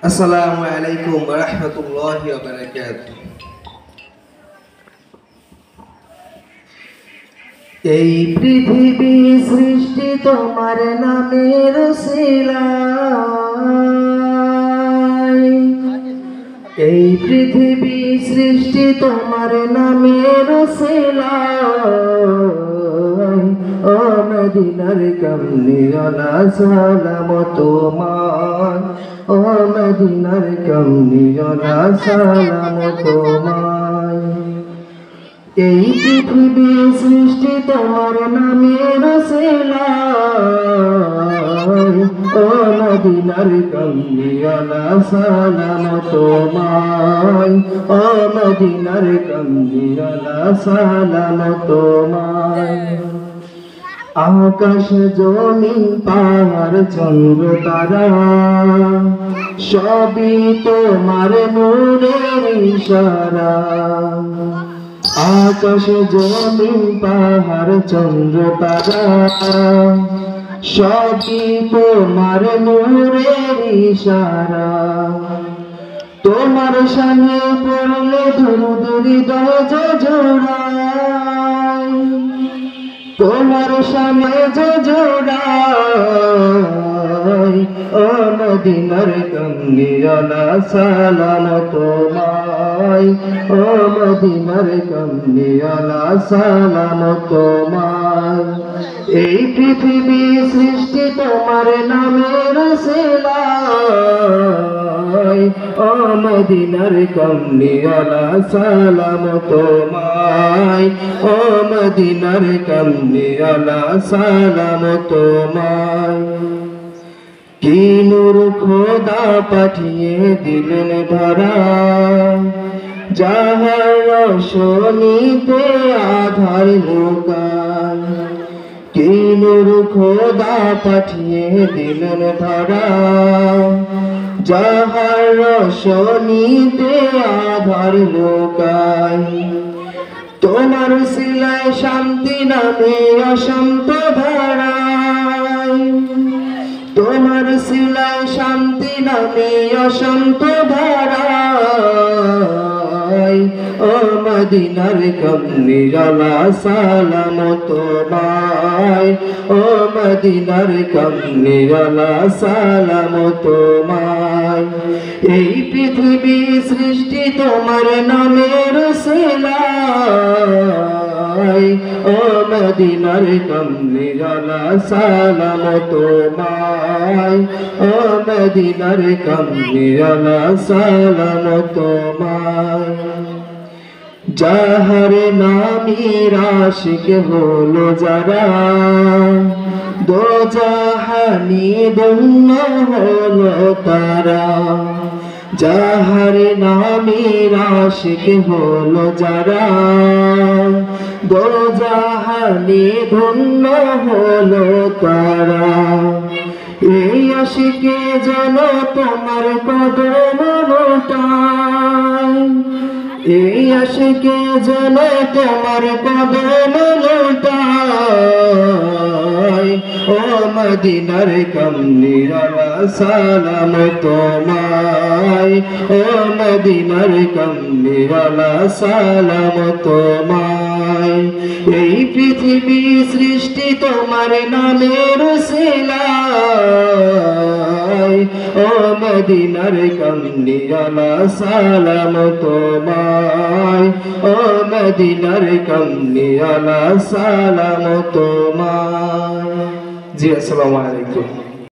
আসসালামু আলাইকুম ওয়া রাহমাতুল্লাহি ওয়া বারাকাতুহু। এই পৃথিবী সৃষ্টি তোমার নামের উসিলায়, এই পৃথিবী সৃষ্টি তোমার নামের উসিলায়। ও মদিনার কামলিওয়ালা সালাম তোমার, ও মদিনার কামলিওয়ালা সালাম তোমার। এই পৃথিবী সৃষ্টি তোমার নামের উসিলায়, ও মদিনার কামলিওয়ালা সালাম তোমায়, ও মদিনার কামলিওয়ালা সালাম তোমায়। আকাশ জমিন পাহাড় চন্দ্র তারা সবই তোমার নূরের ইশারা। আকাশ জমিন পাহাড় চন্দ্র তারা সবই তোমার নূরের ইশারা। তোমার সামনে পড়লে দুরুদ হৃদয় জোড়ায়, তোমার সামনে জোড়ায়। ও মদিনার কামলিওয়ালা সালাম তোমায়, ও মদিনার কামলিওয়ালা সালাম তোমায়। এই পৃথিবী সৃষ্টি তোমার নামের উসিলায়, ও মদিনার কামলিওয়ালা সালাম তোমায়, ও মদিনার কামলিওয়ালা সালাম তোমায়। কি নূর খোদা পাঠিয়ে দিলেন ধরা, যাহার রোশনীতে আধার লুকায়। কি নূর খোদা পাঠিয়ে দিলেন ধরা, যাহার রোশনীতে আধার লুকায়। তোমার উসিলায় শান্তি নামে অশান্ত ধারায়, তোমার উসিলায় শান্তি নামে অশান্ত ধারায়। ও মদিনার কামলিওয়ালা সালাম তোমায়, ও মদিনার কামলিওয়ালা সালাম তোমায়। এই পৃথিবী সৃষ্টি তোমার নামের উসিলায়, ও মদিনার কামলিওয়ালা সালাম তোমায়, ও মদিনার কামলিওয়ালা সালাম তোমায়। যাহার নামের আশিক হলো যারা, দোজাহানি ধন্য হলো তারা। যাহার নামের আশিক হলো যারা, দোজাহানি ধন্য হলো তারা। এই আশিকে যেন তোমার কদম লোটায়, এই আশিকে যেন তোমার কদম লোটায়। ও মদিনার কামলিওয়ালা সালাম তোমায়, ও মদিনার কামলিওয়ালা সালাম তোমায়। এই পৃথিবী সৃষ্টি তোমার নামের উসিলায়, ও মদিনার কামলিওয়ালা সালাম তোমায়, ও মদিনার কামলিওয়ালা সালাম তোমায়। জি আসসালামু আলাইকুম।